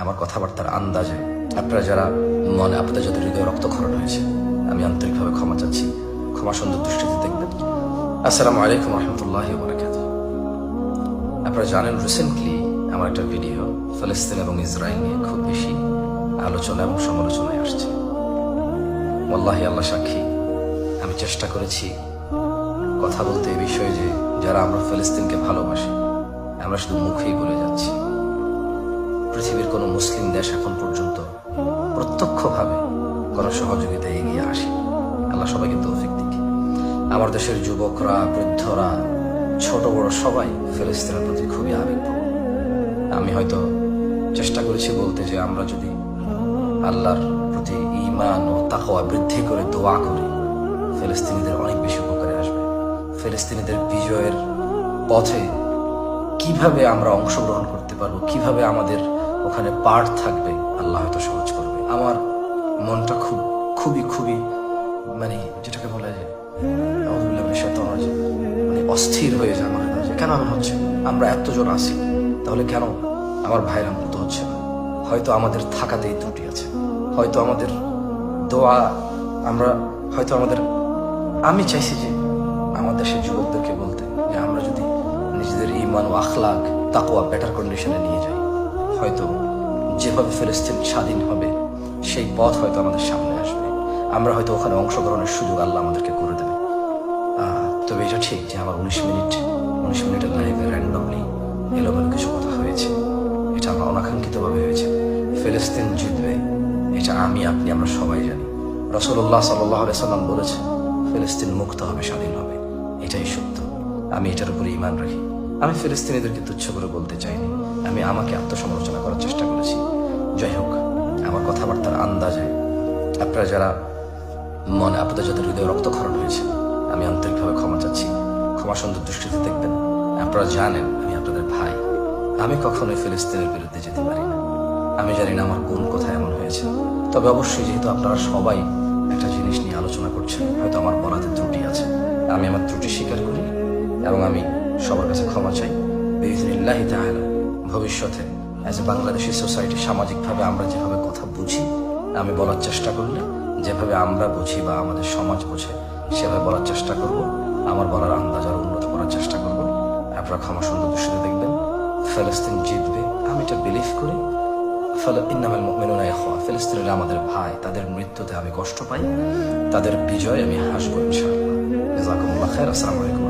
আমার কথাবার্তার আন্দাজে আপনারা যারা মনে আপনাদের যাদের হৃদয় রক্তক্ষরণ হয়েছে, আমি আন্তরিকভাবে ক্ষমা চাচ্ছি। ক্ষমা সুন্দর দৃষ্টিতে দেখবেন। আসসালামু আলাইকুম রহমতুল্লাহি ওয়া বারাকাতুহু। আপনারা জানেন রিসেন্টলি আমার একটা ভিডিও ফিলিস্তিন এবং ইসরায়েল নিয়ে খুব বেশি আলোচনা এবং সমালোচনায় আসছে। ওয়াল্লাহি আল্লাহ সাক্ষী, আমি চেষ্টা করেছি কথা বলতে এই বিষয়ে যে যারা আমরা ফিলিস্তিনকে ভালোবাসি, আমরা শুধু মুখেই বলে যাচ্ছি। পৃথিবীর কোনো মুসলিম দেশ এখন পর্যন্ত প্রত্যক্ষভাবে কোনো সহযোগিতা এগিয়ে আসে। আল্লাহ সবাইকে তৌফিক দিক। আমার দেশের যুবকরা, বৃদ্ধরা, ছোট বড় সবাই ফিলিস্তিনের প্রতি খুবই আবেগপ্রবণ। আমি হয়তো চেষ্টা করেছি বলতে যে আমরা যদি আল্লাহর প্রতি ঈমান ও তাকওয়া বৃদ্ধি করে দোয়া করি, ফিলিস্তিনিদের অনেক বেশি উপকারে আসবে। ফিলিস্তিনিদের বিজয়ের পথে কিভাবে আমরা অংশগ্রহণ করতে পারবো, কিভাবে আমাদের ওখানে পার্ট থাকবে, আল্লাহ হয়তো সহজ করবে। আমার মনটা খুবই খুবই মানে যেটাকে বলা যায় মানে অস্থির হয়ে যায় আমার কাছে। কেন এমন হচ্ছে? আমরা এতজন আছি, তাহলে কেন আমার ভাইরা মুক্ত হচ্ছে না? হয়তো আমাদের থাকাতেই ত্রুটি আছে, হয়তো আমাদের দোয়া আমি চাইছি যে আমার দেশের যুবকদেরকে বলতে যে আমরা যদি নিজেদের ঈমান ও আখলাক তাকওয়া বেটার কন্ডিশনে নিয়ে যাই, হয়তো যেভাবে ফিলিস্তিন স্বাধীন হবে সেই পথ হয়তো আমাদের সামনে আসবে। আমরা হয়তো ওখানে অংশগ্রহণের সুযোগ আল্লাহ আমাদেরকে করে দেবে। তবে এটা ঠিক যে আমার 19 মিনিটের লাইভে র্যান্ডমলি এলোমেলো কিছু কথা হয়েছে। এটা আমার অনাকাঙ্ক্ষিতভাবে হয়েছে। ফিলিস্তিন জিতবে, এটা আমরা সবাই জানি। রাসূলুল্লাহ সাল্লাল্লাহু আলাইহি সাল্লাম বলেছে ফিলিস্তিন মুক্ত হবে, স্বাধীন হবে। এটাই সত্য। আমি এটার উপরে ঈমান রাখি। আমি ফিলিস্তিনিদেরকে তুচ্ছ করে বলতে চাইনি, আমি আমাকে আত্মসমালোচনা করার চেষ্টা করেছি। যাই হোক, আমার কথাবার্তার আন্দাজে আপনারা যারা মনে আপনাদের যাদের হৃদয় রক্তক্ষরণ হয়েছে, আমি আন্তরিকভাবে ক্ষমা চাচ্ছি। ক্ষমা সুন্দর দৃষ্টিতে দেখবেন। আপনারা জানেন আমি আপনাদের ভাই। আমি কখনোই ফিলিস্তিনের বিরুদ্ধে যেতে পারি না। আমি জানি না আমার কোন কোথায় এমন হয়েছে। তবে অবশ্যই যেহেতু আপনারা সবাই একটা জিনিস নিয়ে আলোচনা করছেন, হয়তো আমার বলাতে ত্রুটি আছে। আমি আমার ত্রুটি স্বীকার করি এবং আমি সবার কাছে ক্ষমা চাই। বিইজনিল্লাহি তাআলা ভবিষ্যতে অ্যাজ এ বাংলাদেশি সোসাইটি সামাজিকভাবে আমরা যেভাবে কথা বুঝি, আমি বলার চেষ্টা করলে যেভাবে আমরা বুঝি বা আমাদের সমাজ বোঝে সেভাবে বলার চেষ্টা করব। আমার বলার আন্দাজ আরো উন্নত করার চেষ্টা করব। আপনারা ক্ষমা সুন্দর দৃষ্টিতে দেখবেন। ফিলিস্তিন জিতবে, আমি এটা বিলিভ করি। ইন্নামাল মুমিনুনা ইখওয়া, ফিলিস্তিনিরা আমাদের ভাই। তাদের মৃত্যুতে আমি কষ্ট পাই, তাদের বিজয় আমি হাসবো ইনশাআল্লাহ। জাযাকুমুল্লাহ খাইর। আসসালামু আলাইকুম।